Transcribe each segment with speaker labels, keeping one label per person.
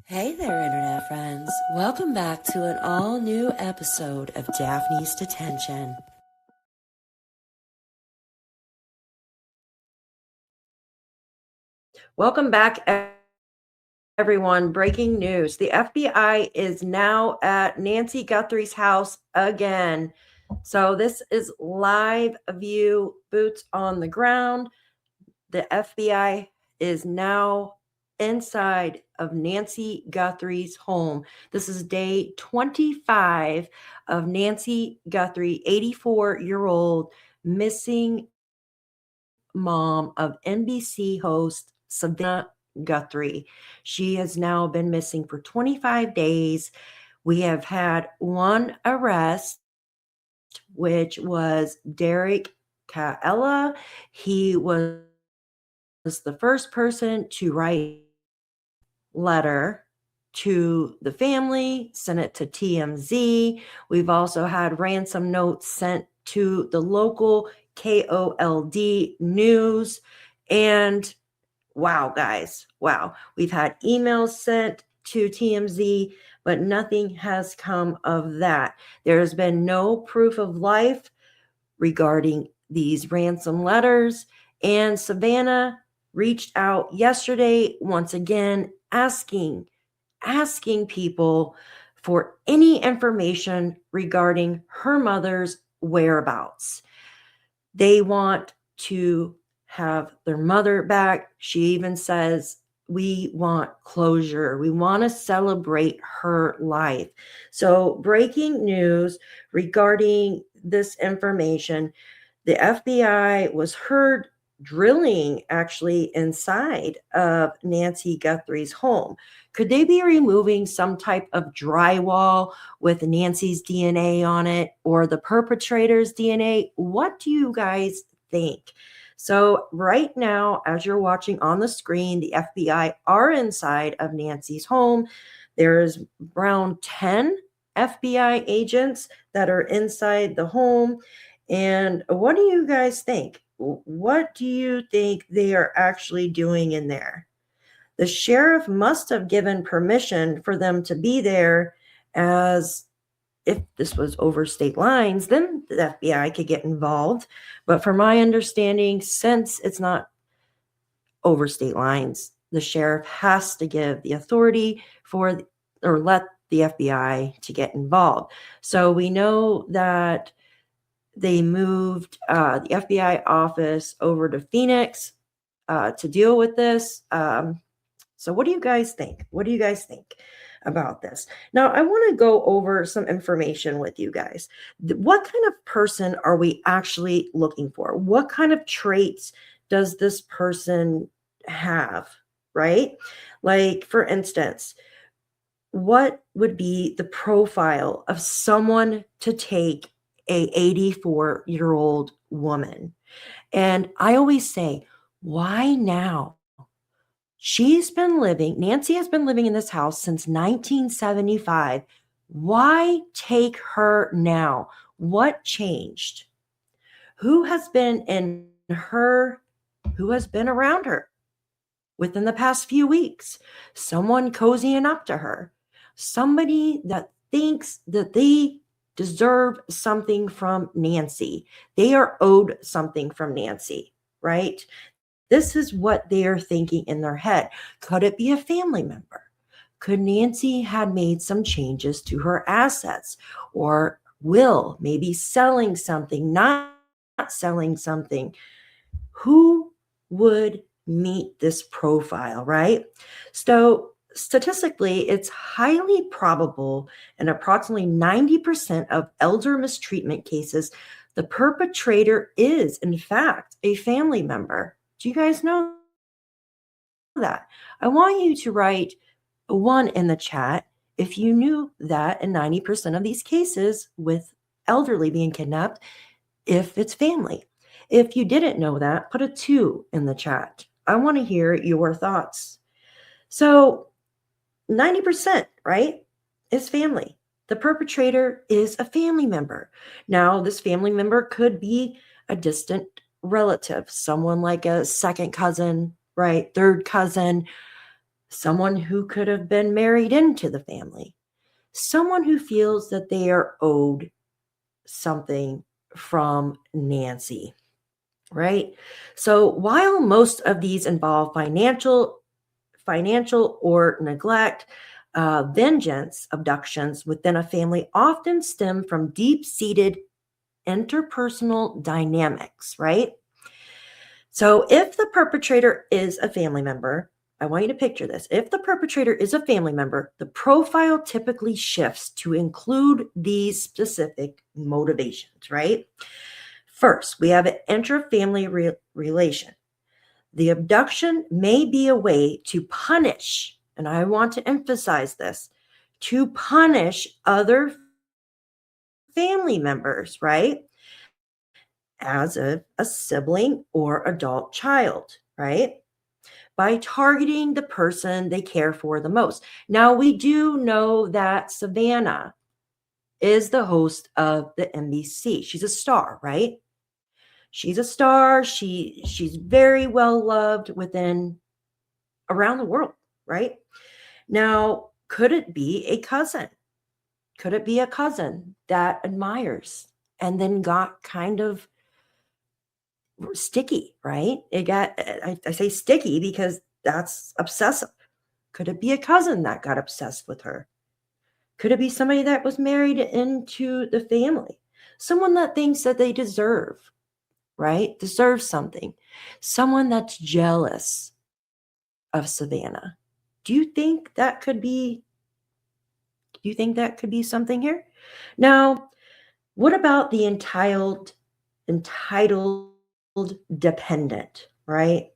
Speaker 1: Hey there, Internet friends. Welcome back to an all-new episode of Daphne's Detention. Welcome back, everyone. Breaking news. The FBI is now at Nancy Guthrie's house again. So this is live view, boots on the ground. The FBI is now inside of Nancy Guthrie's home. This is day 25 of Nancy Guthrie, 84-year-old missing mom of NBC host Savannah Guthrie. She has now been missing for 25 days. We have had one arrest, which was Derrick Callella. He was the first person to write letter to the family, sent it to TMZ. We've also had ransom notes sent to the local KOLD news. And wow, guys, wow. We've had emails sent to TMZ, but nothing has come of that. There has been no proof of life regarding these ransom letters. And Savannah reached out yesterday once again asking people for any information regarding her mother's whereabouts. They want to have their mother back. She even says, we want closure. We want to celebrate her life. So, breaking news regarding this information, the FBI was heard drilling actually inside of Nancy Guthrie's home. Could they be removing some type of drywall with Nancy's DNA on it or the perpetrator's DNA? What do you guys think? So right now, as you're watching on the screen, the FBI are inside of Nancy's home. There's around 10 FBI agents that are inside the home. And what do you guys think? What do you think they are actually doing in there? The sheriff must have given permission for them to be there, as if this was over state lines, then the FBI could get involved. But from my understanding, since it's not over state lines, the sheriff has to give the authority for or let the FBI to get involved. So we know that they moved the FBI office over to Phoenix to deal with this. So what do you guys think? What do you guys think about this? Now, I want to go over some information with you guys. What kind of person are we actually looking for? What kind of traits does this person have, right? Like, for instance, what would be the profile of someone to take a 84-year-old woman? And I always say, why now? Nancy has been living in this house since 1975. Why take her now? What changed? Who has been around her within the past few weeks? Someone cozying up to her. Somebody that thinks that they deserve something from Nancy. They are owed something from Nancy, right? This is what they are thinking in their head. Could it be a family member? Could Nancy had made some changes to her assets or will, maybe selling something, not selling something? Who would meet this profile, right? So statistically, it's highly probable in approximately 90% of elder mistreatment cases, the perpetrator is, in fact, a family member. Do you guys know that? I want you to write a 1 in the chat if you knew that in 90% of these cases with elderly being kidnapped, if it's family. If you didn't know that, put a 2 in the chat. I want to hear your thoughts. So 90%, right, is family. The perpetrator is a family member. Now, this family member could be a distant relative, someone like a second cousin, right, third cousin. someone who could have been married into the family, someone who feels that they are owed something from Nancy, right? So while most of these involve financial or neglect, vengeance abductions within a family often stem from deep-seated interpersonal dynamics, right? So if the perpetrator is a family member, I want you to picture this. If the perpetrator is a family member, the profile typically shifts to include these specific motivations, right? First, we have an intra-family relation. The abduction may be a way to punish, and I want to emphasize this, to punish other family members, right? As a sibling or adult child, right? By targeting the person they care for the most. Now, we do know that Savannah is the host of the NBC. She's a star, right? She's a star. She's very well loved around the world, right? Now, could it be a cousin? Could it be a cousin that admires and then got kind of sticky, right? I say sticky because that's obsessive. Could it be a cousin that got obsessed with her? Could it be somebody that was married into the family? Someone that thinks that they deserve, right? Deserve something. Someone that's jealous of Savannah. Do you think that could be something here? Now, what about the entitled dependent, right?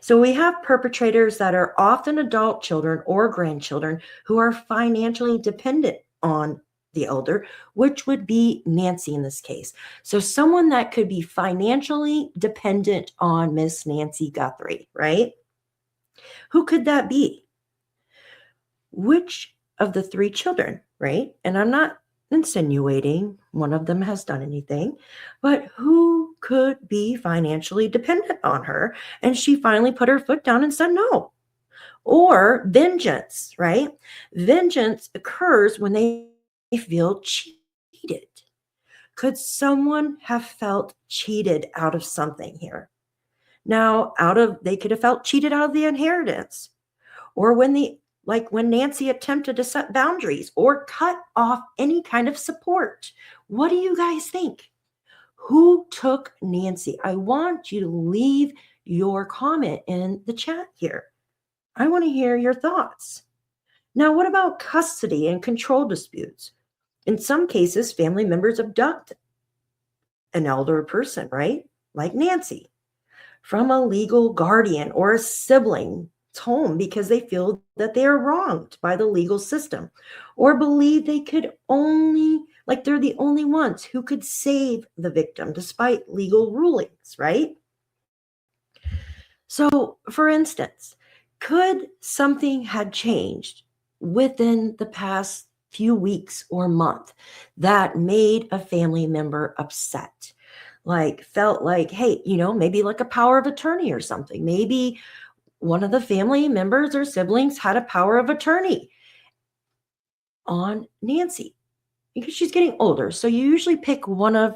Speaker 1: So we have perpetrators that are often adult children or grandchildren who are financially dependent on the elder, which would be Nancy in this case. So someone that could be financially dependent on Miss Nancy Guthrie, right? Who could that be? Which of the three children, right? And I'm not insinuating one of them has done anything, but who could be financially dependent on her? And she finally put her foot down and said no. Or vengeance, right? Vengeance occurs when they feel cheated. Could someone have felt cheated out of something here? Now, they could have felt cheated out of the inheritance, or when Nancy attempted to set boundaries or cut off any kind of support. What do you guys think? Who took Nancy? I want you to leave your comment in the chat here. I want to hear your thoughts. Now, what about custody and control disputes? In some cases, family members abduct an elder person, right? Like Nancy, from a legal guardian or a sibling home because they feel that they are wronged by the legal system or believe they could they're the only ones who could save the victim despite legal rulings, right? So, for instance, could something had changed within the past few weeks or month that made a family member upset? Like, felt like, hey, maybe like a power of attorney or something. Maybe one of the family members or siblings had a power of attorney on Nancy because she's getting older. So you usually pick one of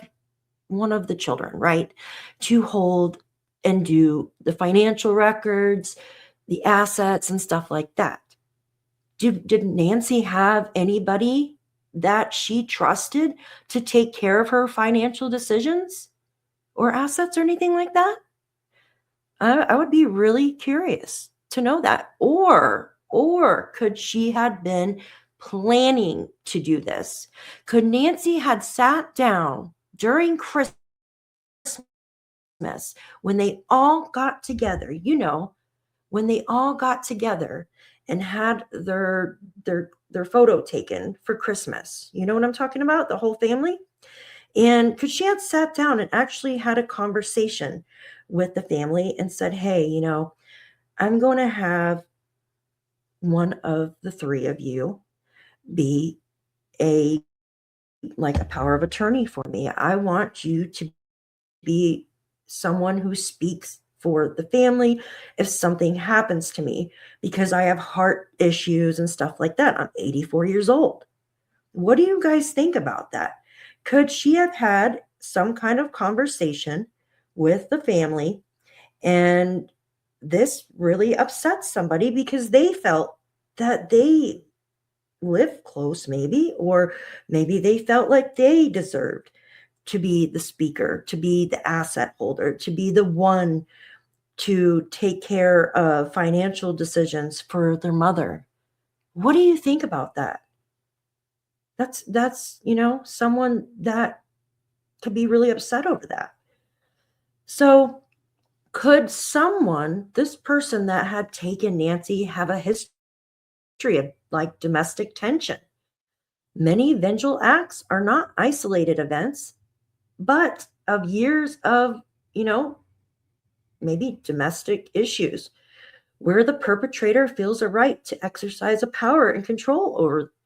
Speaker 1: the children, right, to hold and do the financial records, the assets and stuff like that. Did Nancy have anybody that she trusted to take care of her financial decisions or assets or anything like that? I would be really curious to know that. Or could she had been planning to do this? Could Nancy had sat down during Christmas when they all got together, when they all got together and had their photo taken for Christmas? You know what I'm talking about? The whole family? And because she had sat down and actually had a conversation with the family and said, hey, I'm going to have one of the three of you be a power of attorney for me. I want you to be someone who speaks for the family if something happens to me because I have heart issues and stuff like that. I'm 84 years old. What do you guys think about that? Could she have had some kind of conversation with the family, and this really upsets somebody because they felt that they live close, maybe, or maybe they felt like they deserved to be the speaker, to be the asset holder, to be the one to take care of financial decisions for their mother. What do you think about that? That's someone that could be really upset over that. So, could this person that had taken Nancy, have a history of like domestic tension? Many vengeful acts are not isolated events, but of years of, you know, maybe domestic issues where the perpetrator feels a right to exercise a power and control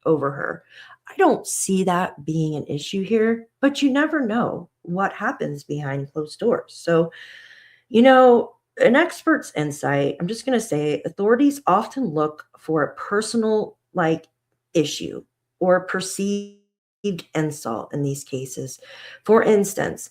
Speaker 1: over her. I don't see that being an issue here, but you never know what happens behind closed doors. So, an expert's insight, I'm just going to say authorities often look for a personal like issue or perceived insult in these cases. For instance,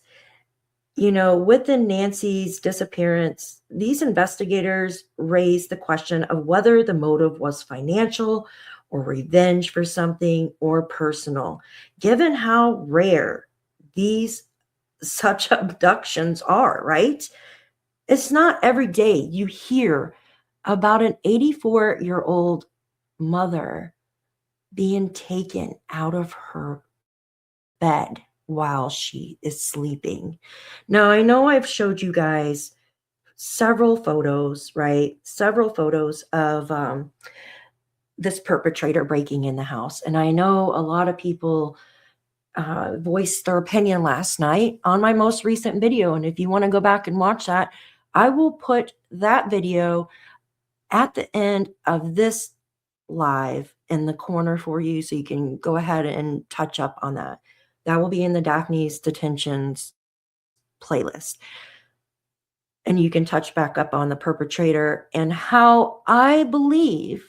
Speaker 1: within Nancy's disappearance, these investigators raised the question of whether the motive was financial or revenge for something or personal. Given how rare these such abductions are, right? It's not every day you hear about an 84-year-old mother being taken out of her bed while she is sleeping. Now, I know I've showed you guys several photos, right? Several photos of this perpetrator breaking in the house. And I know a lot of people voiced their opinion last night on my most recent video. And if you want to go back and watch that, I will put that video at the end of this live in the corner for you so you can go ahead and touch up on that. That will be in the Daphne's Detentions playlist. And you can touch back up on the perpetrator and how I believe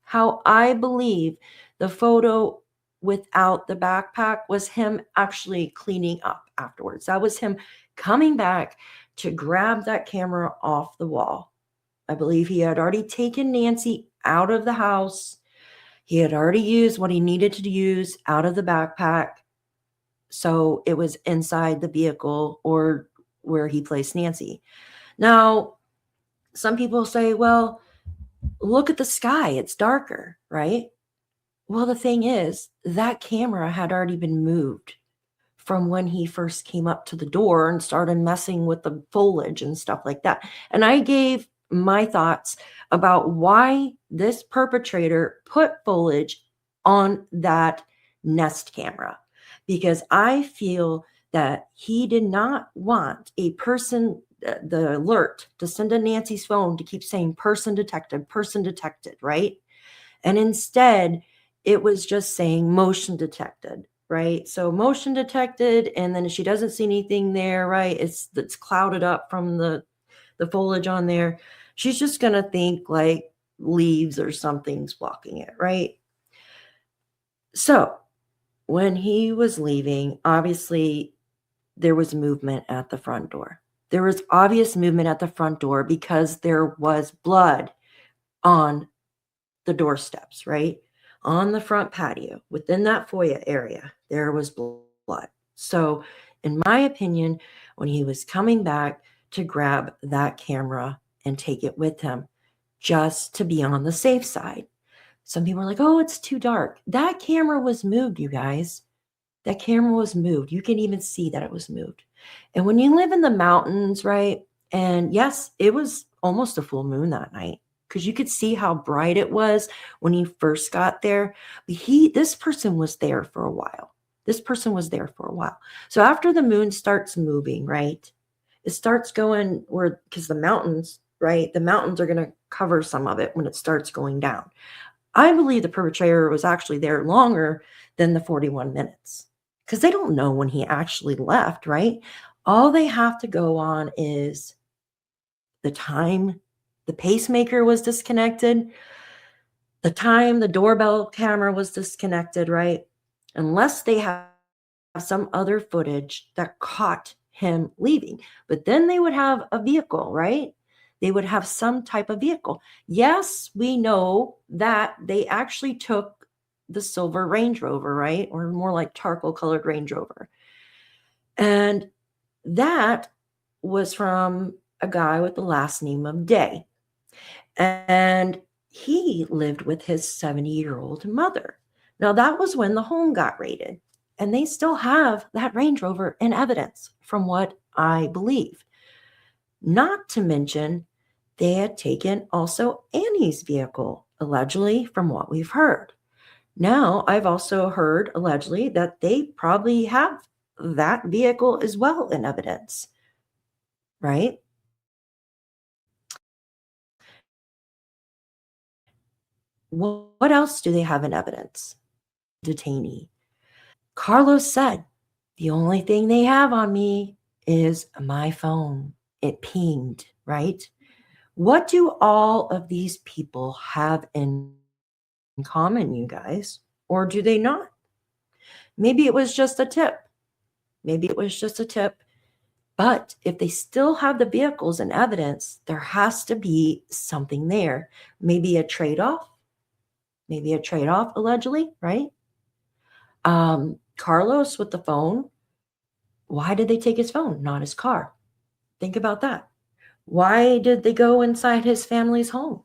Speaker 1: the photo without the backpack was him actually cleaning up afterwards. That was him coming back to grab that camera off the wall. I believe he had already taken Nancy out of the house. He had already used what he needed to use out of the backpack. So it was inside the vehicle or where he placed Nancy. Now, some people say, well, look at the sky. It's darker, right? Well, the thing is, that camera had already been moved from when he first came up to the door and started messing with the foliage and stuff like that. And I gave my thoughts about why this perpetrator put foliage on that Nest camera, because I feel that he did not want a person, the alert to send to Nancy's phone to keep saying person detected, right? And instead, it was just saying motion detected, right? So motion detected, and then if she doesn't see anything there, right? It's clouded up from the foliage on there. She's just gonna think like leaves or something's blocking it, right? So when he was leaving, obviously there was movement at the front door. There was obvious movement at the front door because there was blood on the doorsteps, right? On the front patio, within that foyer area, there was blood. So, in my opinion, when he was coming back to grab that camera and take it with him, just to be on the safe side. Some people are like, oh, it's too dark. That camera was moved, you guys. That camera was moved. You can even see that it was moved. And when you live in the mountains, right? And yes, it was almost a full moon that night because you could see how bright it was when he first got there. But this person was there for a while. So after the moon starts moving, right? It starts going because the mountains, right? The mountains are going to cover some of it when it starts going down. I believe the perpetrator was actually there longer than the 41 minutes because they don't know when he actually left, right? All they have to go on is the time the pacemaker was disconnected, the time the doorbell camera was disconnected, right? Unless they have some other footage that caught him leaving. But then they would have a vehicle, right? They would have some type of vehicle. Yes, we know that they actually took the silver Range Rover, right? Or more like charcoal colored Range Rover. And that was from a guy with the last name of Day. And he lived with his 70-year-old mother. Now, that was when the home got raided. And they still have that Range Rover in evidence, from what I believe. Not to mention, they had taken also Annie's vehicle, allegedly, from what we've heard. Now, I've also heard, allegedly, that they probably have that vehicle as well in evidence, right? What else do they have in evidence? Detainee. Carlos said, the only thing they have on me is my phone. It pinged, right? What do all of these people have in common, you guys? Or do they not? Maybe it was just a tip. Maybe it was just a tip. But if they still have the vehicles and evidence, there has to be something there. Maybe a trade off. Maybe a trade off, allegedly, right? Carlos with the phone. Why did they take his phone, not his car? Think about that. Why did they go inside his family's home?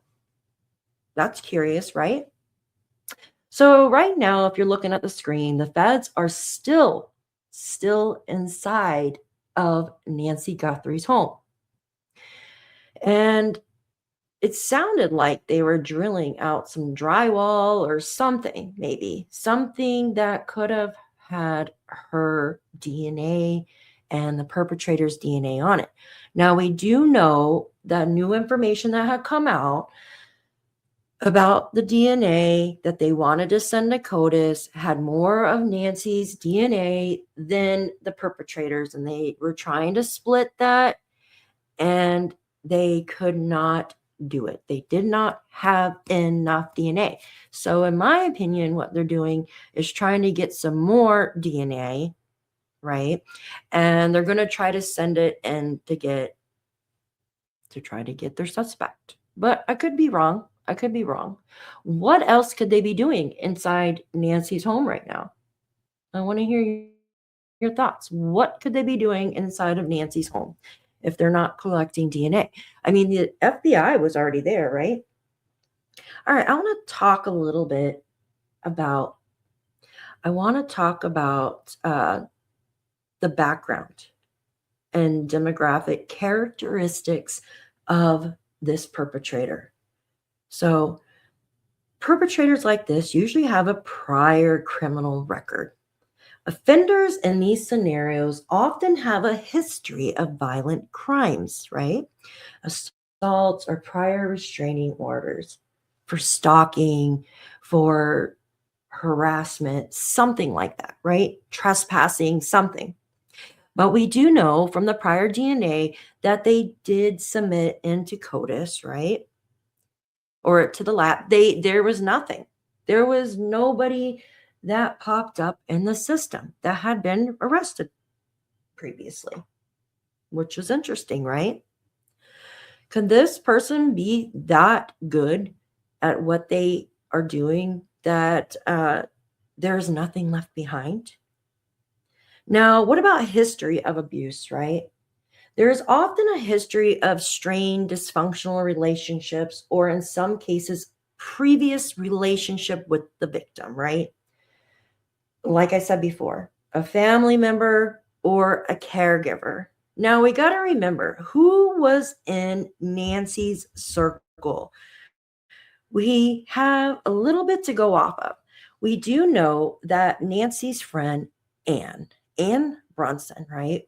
Speaker 1: That's curious, right? So right now, if you're looking at the screen, the feds are still inside of Nancy Guthrie's home. And it sounded like they were drilling out some drywall or something, maybe something that could have had her DNA and the perpetrator's DNA on it. Now, we do know that new information that had come out about the DNA that they wanted to send to CODIS had more of Nancy's DNA than the perpetrators, and they were trying to split that, and they could not do it. They did not have enough DNA. So in my opinion, what they're doing is trying to get some more DNA, right? And they're going to try to send it in to try to get their suspect. But I could be wrong. I could be wrong. What else could they be doing inside Nancy's home right now? I want to hear your thoughts. What could they be doing inside of Nancy's home if they're not collecting DNA? I mean, the FBI was already there, right? All right, I want to talk a little bit about, the background and demographic characteristics of this perpetrator. So, perpetrators like this usually have a prior criminal record. Offenders in these scenarios often have a history of violent crimes, right? Assaults or prior restraining orders for stalking, for harassment, something like that, right? Trespassing, something. But we do know from the prior DNA that they did submit into CODIS, right? Or to the lab. There was nothing. There was nobody that popped up in the system that had been arrested previously, which was interesting, right? Could this person be that good at what they are doing that there's nothing left behind? Now, what about history of abuse, right? There is often a history of strained, dysfunctional relationships, or in some cases, previous relationship with the victim, right? Like I said before, a family member or a caregiver. Now, we got to remember who was in Nancy's circle. We have a little bit to go off of. We do know that Nancy's friend, Ann Brunson, right?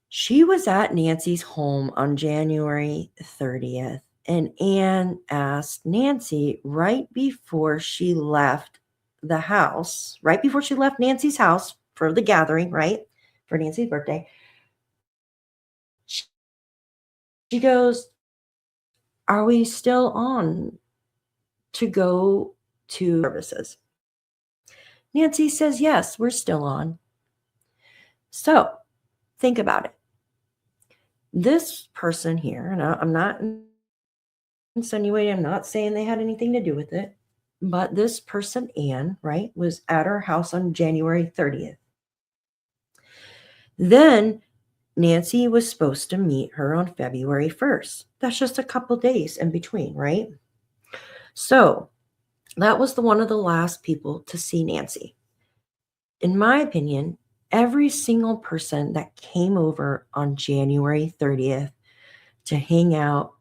Speaker 1: She was at Nancy's home on January 30th, and Ann asked Nancy right before she left the house, right before she left Nancy's house for the gathering, right? For Nancy's birthday. She goes, "Are we still on to go to services?" Nancy says, "Yes, we're still on." So think about it. This person here, and I'm not insinuating, I'm not saying they had anything to do with it, but this person, Anne, right, was at her house on January 30th. Then Nancy was supposed to meet her on February 1st. That's just a couple days in between, right? So that was one of the last people to see Nancy. In my opinion, every single person that came over on January 30th to hang out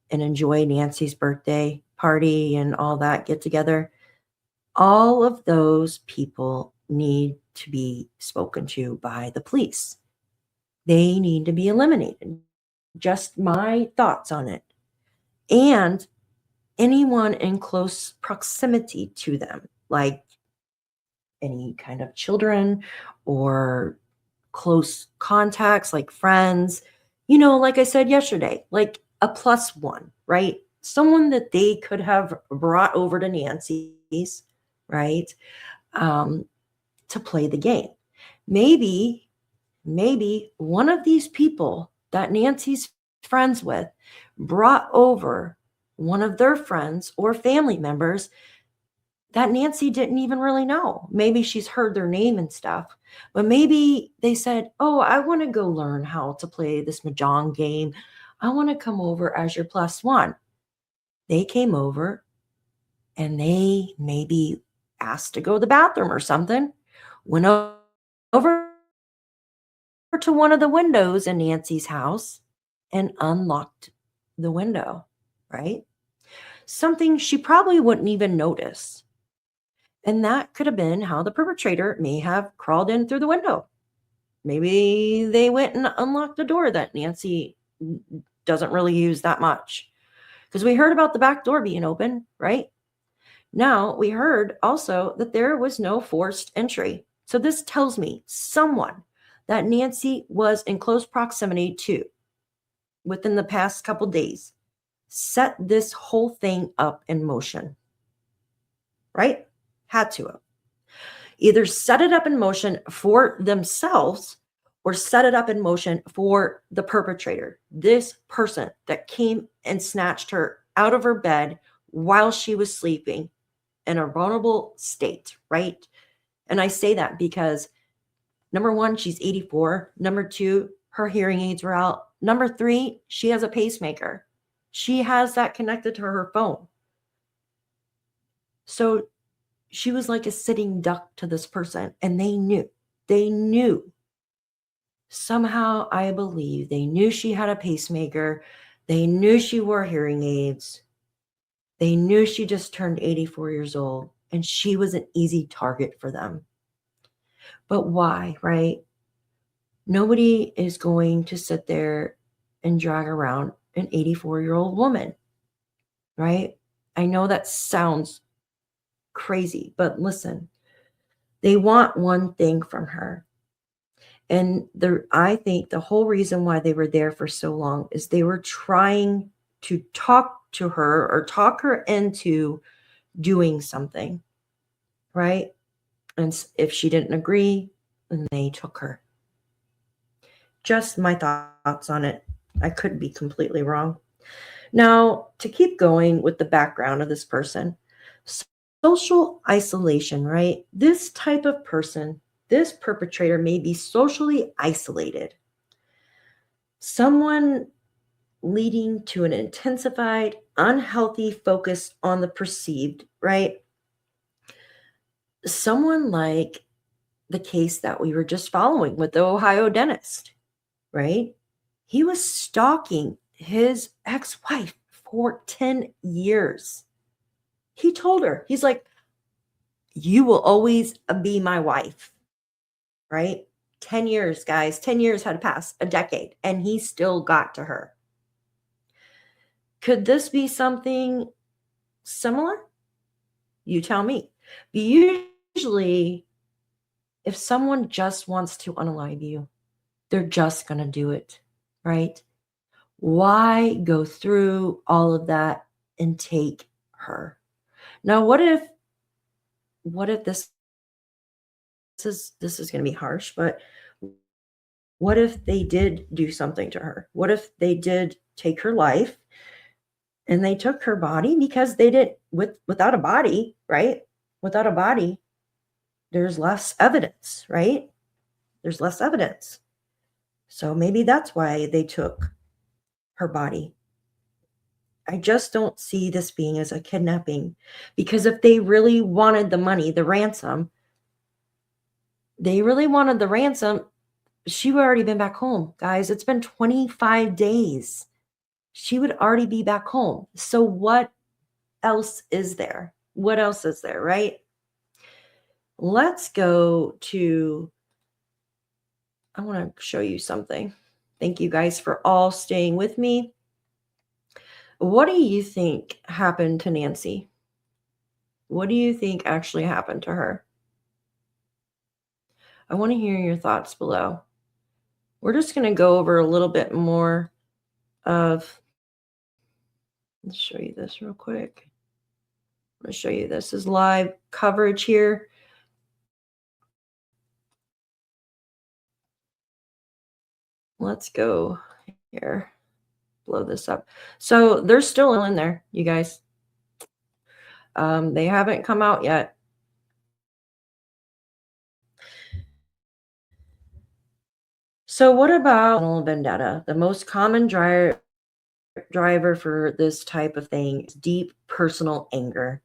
Speaker 1: and enjoy Nancy's birthday party and all that get together, all of those people need to be spoken to by the police. They need to be eliminated. Just my thoughts on it. And anyone in close proximity to them, like any kind of children or close contacts, like friends, like I said yesterday, like a plus one, right? Someone that they could have brought over to Nancy's, right? To play the game. Maybe one of these people that Nancy's friends with brought over one of their friends or family members that Nancy didn't even really know. Maybe she's heard their name and stuff, but maybe they said, "Oh, I want to go learn how to play this Mahjong game. I want to come over as your plus one." They came over and they maybe asked to go to the bathroom or something, went over to one of the windows in Nancy's house and unlocked the window, right? Something she probably wouldn't even notice. And that could have been how the perpetrator may have crawled in through the window. Maybe they went and unlocked the door that Nancy doesn't really use that much. Because we heard about the back door being open, right? Now we heard also that there was no forced entry. So this tells me someone that Nancy was in close proximity to within the past couple days set this whole thing up in motion, right? Had to have. Either set it up in motion for themselves or set it up in motion for the perpetrator, this person that came and snatched her out of her bed while she was sleeping in a vulnerable state, right? And I say that because number one, she's 84. Number two, her hearing aids were out. Number three, she has a pacemaker. She has that connected to her phone. So she was like a sitting duck to this person, and they knew. Somehow, I believe they knew she had a pacemaker. They knew she wore hearing aids. They knew she just turned 84 years old, and she was an easy target for them. But why, right? Nobody is going to sit there and drag around an 84-year-old woman, right? I know that sounds crazy, but listen, they want one thing from her. And I think the whole reason why they were there for so long is they were trying to talk to her or talk her into doing something, right? And if she didn't agree, then they took her. Just my thoughts on it. I could be completely wrong. Now, to keep going with the background of this person, social isolation, right? This type of person, this perpetrator may be socially isolated. Someone leading to an intensified, unhealthy focus on the perceived, right? Someone like the case that we were just following with the Ohio dentist, right? He was stalking his ex-wife for 10 years. He told her, he's like, "You will always be my wife," right? 10 years, guys. 10 years had passed, a decade, and he still got to her. Could this be something similar? You tell me. But usually, if someone just wants to unalive you, they're just going to do it, right? Why go through all of that and take her? Now, what if this is going to be harsh, but what if they did do something to her? What if they did take her life and they took her body because they did without a body, right? Without a body, there's less evidence, right? There's less evidence. So maybe that's why they took her body. I just don't see this being as a kidnapping, because if they really wanted the money, the ransom, they really wanted the ransom, she would already been back home, guys. It's been 25 days. She would already be back home. So what else is there? What else is there, right? Let's go to, I want to show you something. Thank you guys for all staying with me. What do you think happened to Nancy? What do you think actually happened to her? I want to hear your thoughts below. We're just going to go over a little bit more of, let's show you this real quick. I'm going to show you this is live coverage here. Let's go here. Blow this up. So they're still in there, you guys. They haven't come out yet. So what about vendetta? The most common driver for this type of thing is deep personal anger.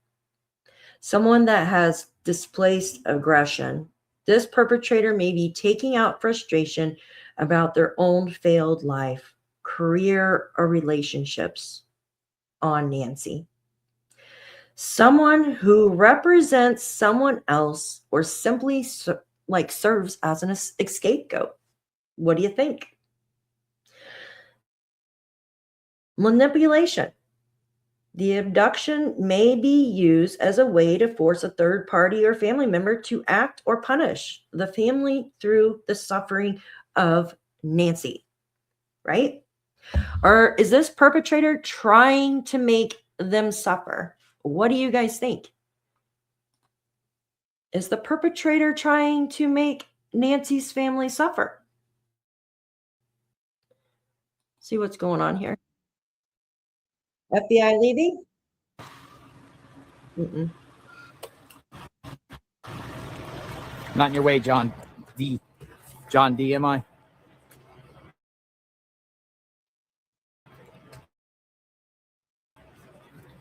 Speaker 1: Someone that has displaced aggression. This perpetrator may be taking out frustration about their own failed life, career, or relationships on Nancy. Someone who represents someone else or simply serves as an scapegoat. What do you think? Manipulation. The abduction may be used as a way to force a third party or family member to act or punish the family through the suffering of Nancy, right? Or is this perpetrator trying to make them suffer? What do you guys think? Is the perpetrator trying to make Nancy's family suffer? See what's going on here. FBI leaving? Mm-mm.
Speaker 2: Not in your way, John D. John D, am I?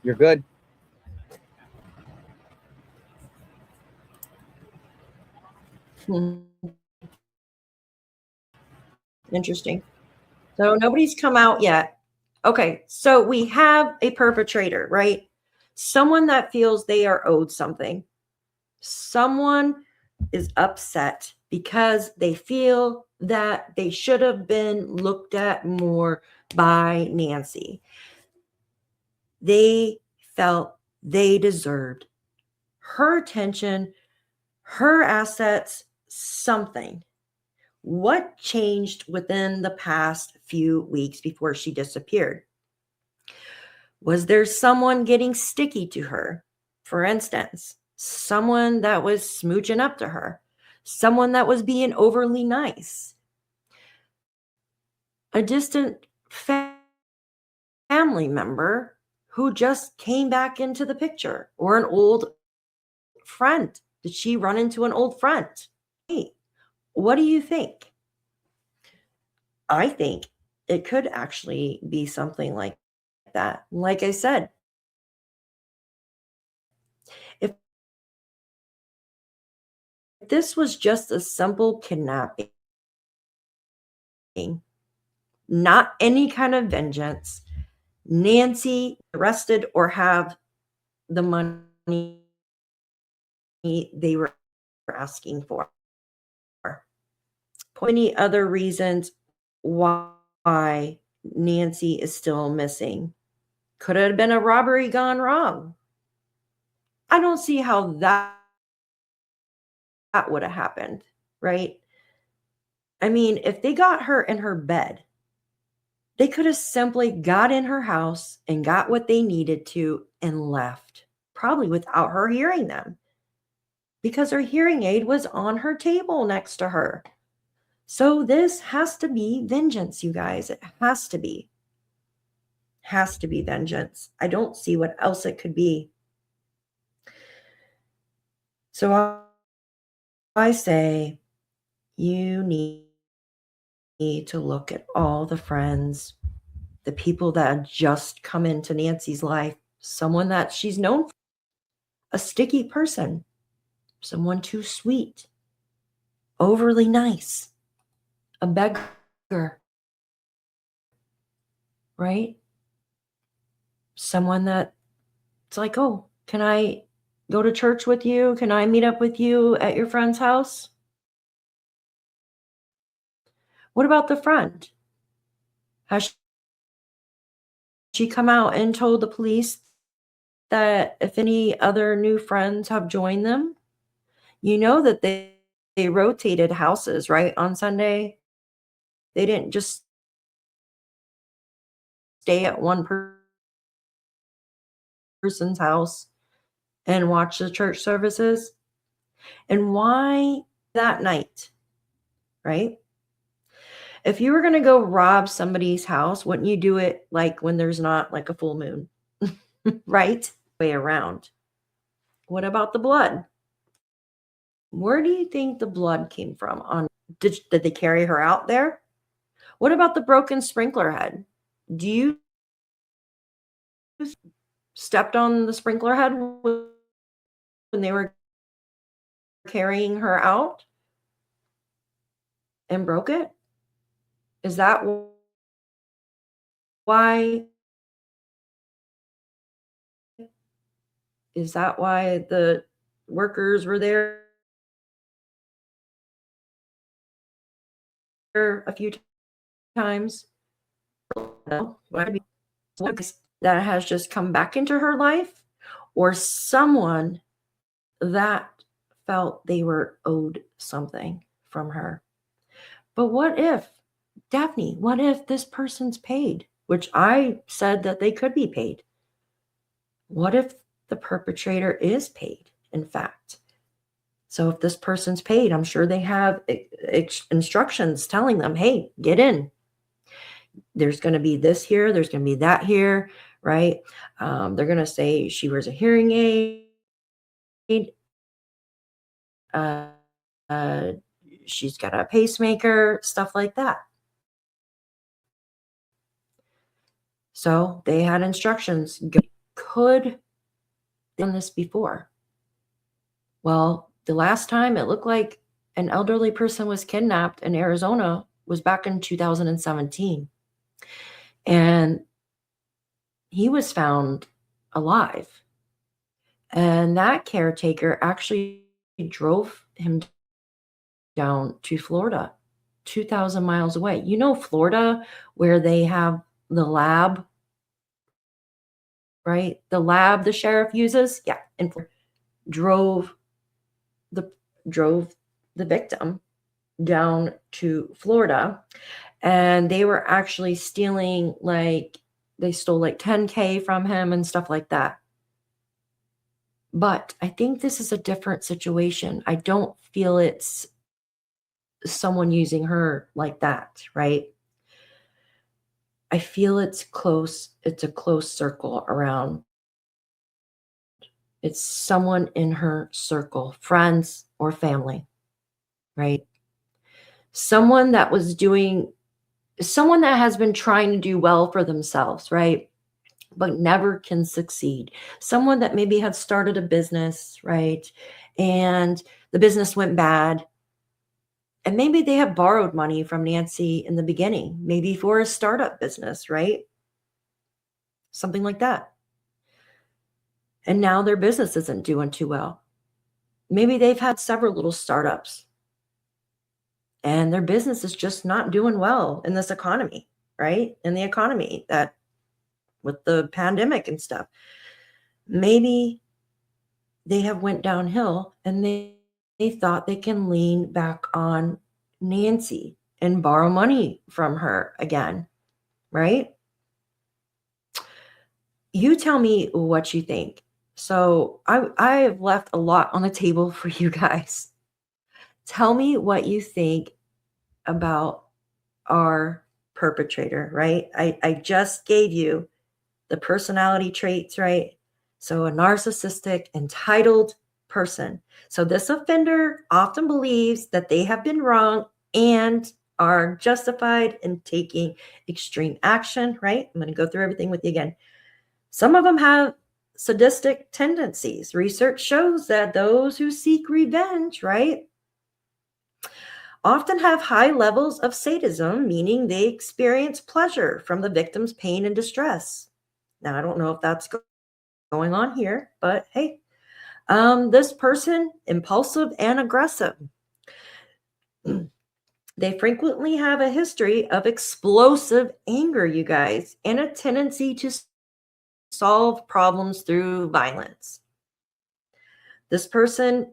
Speaker 2: You're good?
Speaker 1: Interesting. So nobody's come out yet. Okay, so we have a perpetrator, right? Someone that feels they are owed something. Someone is upset because they feel that they should have been looked at more by Nancy. They felt they deserved her attention, her assets, something. What changed within the past few weeks before she disappeared? Was there someone getting sticky to her? For instance, someone that was smooching up to her, someone that was being overly nice, a distant family member who just came back into the picture, or an old friend. Did she run into an old friend? Hey, what do you think? I think it could actually be something like that. Like I said, if this was just a simple kidnapping, not any kind of vengeance, Nancy arrested or have the money they were asking for. Many other reasons why Nancy is still missing. Could it have been a robbery gone wrong? I don't see how that would have happened, right? I mean, if they got her in her bed They could have simply got in her house and got what they needed to and left, probably without her hearing them, because her hearing aid was on her table next to her. So this has to be vengeance, you guys. It has to be. Has to be vengeance. I don't see what else it could be. So I say you need to look at all the friends, the people that had just come into Nancy's life, someone that she's known for, a sticky person, someone too sweet, overly nice, a beggar, right? Someone that it's like, oh, can I go to church with you? Can I meet up with you at your friend's house? What about the friend? Has she come out and told the police that if any other new friends have joined them, you know that they rotated houses, right? On Sunday, they didn't just stay at one person's house and watch the church services. And why that night, right? If you were going to go rob somebody's house, wouldn't you do it like when there's not like a full moon, right? Way around. What about the blood? Where do you think the blood came from? Did they carry her out there? What about the broken sprinkler head? Do you stepped on the sprinkler head when they were carrying her out and broke it? Is that why? Is that why the workers were there a few times? No. That has just come back into her life, or someone that felt they were owed something from her. But what if, Daphne, what if this person's paid? Which I said that they could be paid. What if the perpetrator is paid, in fact? So if this person's paid, I'm sure they have instructions telling them, hey, get in. There's going to be this here. There's going to be that here, right? They're going to say she wears a hearing aid. She's got a pacemaker, stuff like that. So they had instructions. Could done this before? Well, the last time it looked like an elderly person was kidnapped in Arizona was back in 2017. And he was found alive. And that caretaker actually drove him down to Florida, 2,000 miles away. You know, Florida, where they have the lab, right? The lab the sheriff uses. Yeah. And drove the victim down to Florida, and they were actually stealing, like they stole like 10K from him and stuff like that. But I think this is a different situation. I don't feel it's someone using her like that, right? I feel it's close. It's a close circle around. It's someone in her circle, friends or family, right? Someone that has been trying to do well for themselves, right? But never can succeed. Someone that maybe had started a business, right? And the business went bad. And maybe they have borrowed money from Nancy in the beginning, maybe for a startup business, right? Something like that. And now their business isn't doing too well. Maybe they've had several little startups and their business is just not doing well in this economy, right? In the economy that with the pandemic and stuff. Maybe they have went downhill and they thought they can lean back on Nancy and borrow money from her again, right? You tell me what you think. So I have left a lot on the table for you guys. Tell me what you think about our perpetrator, right? I just gave you the personality traits, right? So a narcissistic, entitled person. So this offender often believes that they have been wrong and are justified in taking extreme action, right? I'm going to go through everything with you again. Some of them have sadistic tendencies. Research shows that those who seek revenge, right, often have high levels of sadism, meaning they experience pleasure from the victim's pain and distress. Now, I don't know if that's going on here, but hey, this person, impulsive and aggressive. They frequently have a history of explosive anger, you guys, and a tendency to solve problems through violence. This person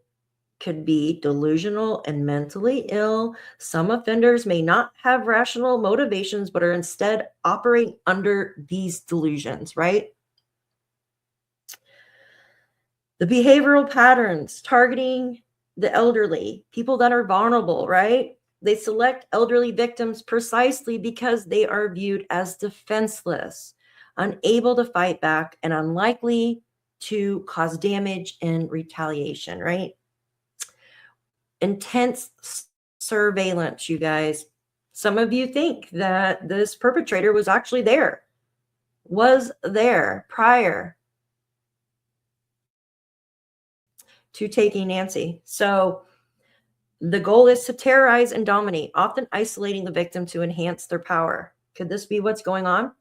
Speaker 1: could be delusional and mentally ill. Some offenders may not have rational motivations, but are instead operating under these delusions, right? The behavioral patterns targeting the elderly, people that are vulnerable, right? They select elderly victims precisely because they are viewed as defenseless, unable to fight back, and unlikely to cause damage in retaliation, right? Intense surveillance, you guys. Some of you think that this perpetrator was actually there, was there prior to taking Nancy. So the goal is to terrorize and dominate, often isolating the victim to enhance their power. Could this be what's going on?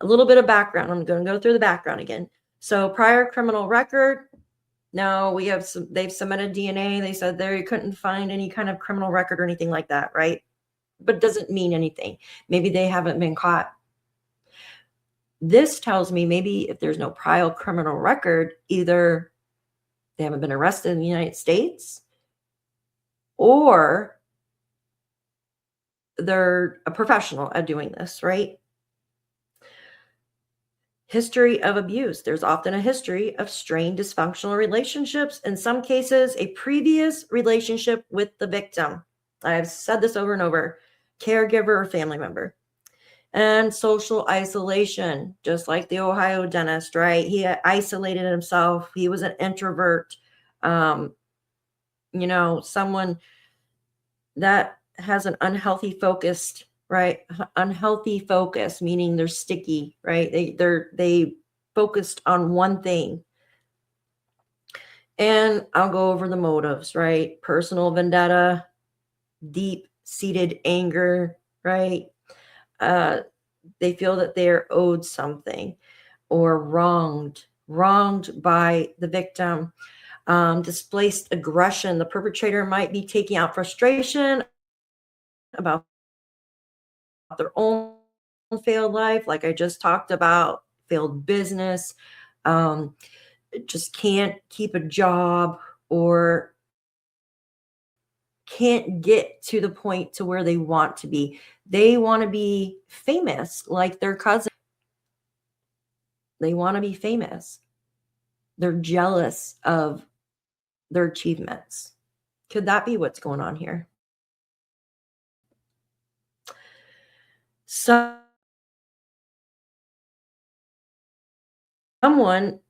Speaker 1: A little bit of background. I'm going to go through the background again. So prior criminal record. Now we have they've submitted DNA. They said they couldn't find any kind of criminal record or anything like that, right? But doesn't mean anything. Maybe they haven't been caught. This tells me maybe if there's no prior criminal record, either they haven't been arrested in the United States or they're a professional at doing this, right? History of abuse. There's often a history of strained dysfunctional relationships. In some cases, a previous relationship with the victim. I've said this over and over. Caregiver or family member. And social isolation, just like the Ohio dentist, right? He isolated himself. He was an introvert. Someone that has an unhealthy focused, right? Unhealthy focus, meaning they're sticky, right? They focused on one thing. And I'll go over the motives, right? Personal vendetta, deep-seated anger, right? They feel that they're owed something or wronged by the victim. Displaced aggression. The perpetrator might be taking out frustration about their own failed life, like I just talked about, failed business, just can't keep a job or can't get to the point to where they want to be. They want to be famous like their cousin. They want to be famous. They're jealous of their achievements. Could that be what's going on here? Someone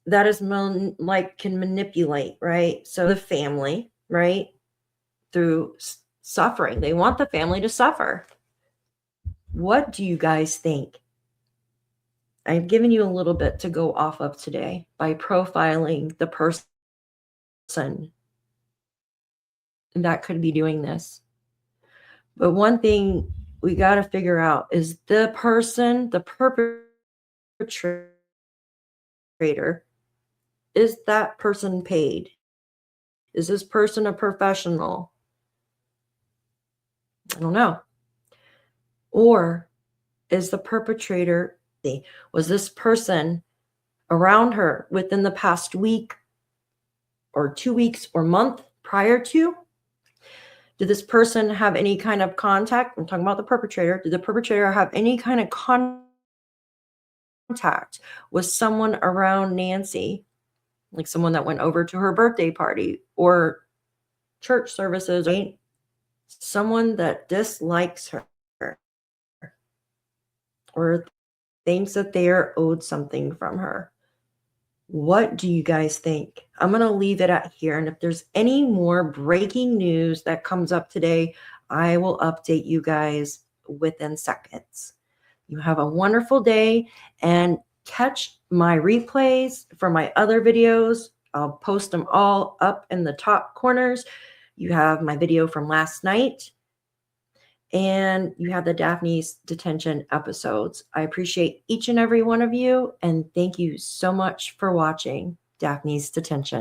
Speaker 1: that is can manipulate, right? So the family, right? Through suffering. They want the family to suffer. What do you guys think? I've given you a little bit to go off of today by profiling the person that could be doing this. But one thing we got to figure out is the person, the perpetrator, is that person paid? Is this person a professional? I don't know. Or is the perpetrator, was this person around her within the past week or 2 weeks or month prior to? Did this person have any kind of contact? I'm talking about the perpetrator. Did the perpetrator have any kind of contact with someone around Nancy? Like someone that went over to her birthday party or church services, right? Someone that dislikes her or thinks that they are owed something from her. What do you guys think? I'm going to leave it at here. And if there's any more breaking news that comes up today, I will update you guys within seconds. You have a wonderful day and catch my replays for my other videos. I'll post them all up in the top corners. You have my video from last night and you have the Daphne's detention episodes. I appreciate each and every one of you, and thank you so much for watching Daphne's detention.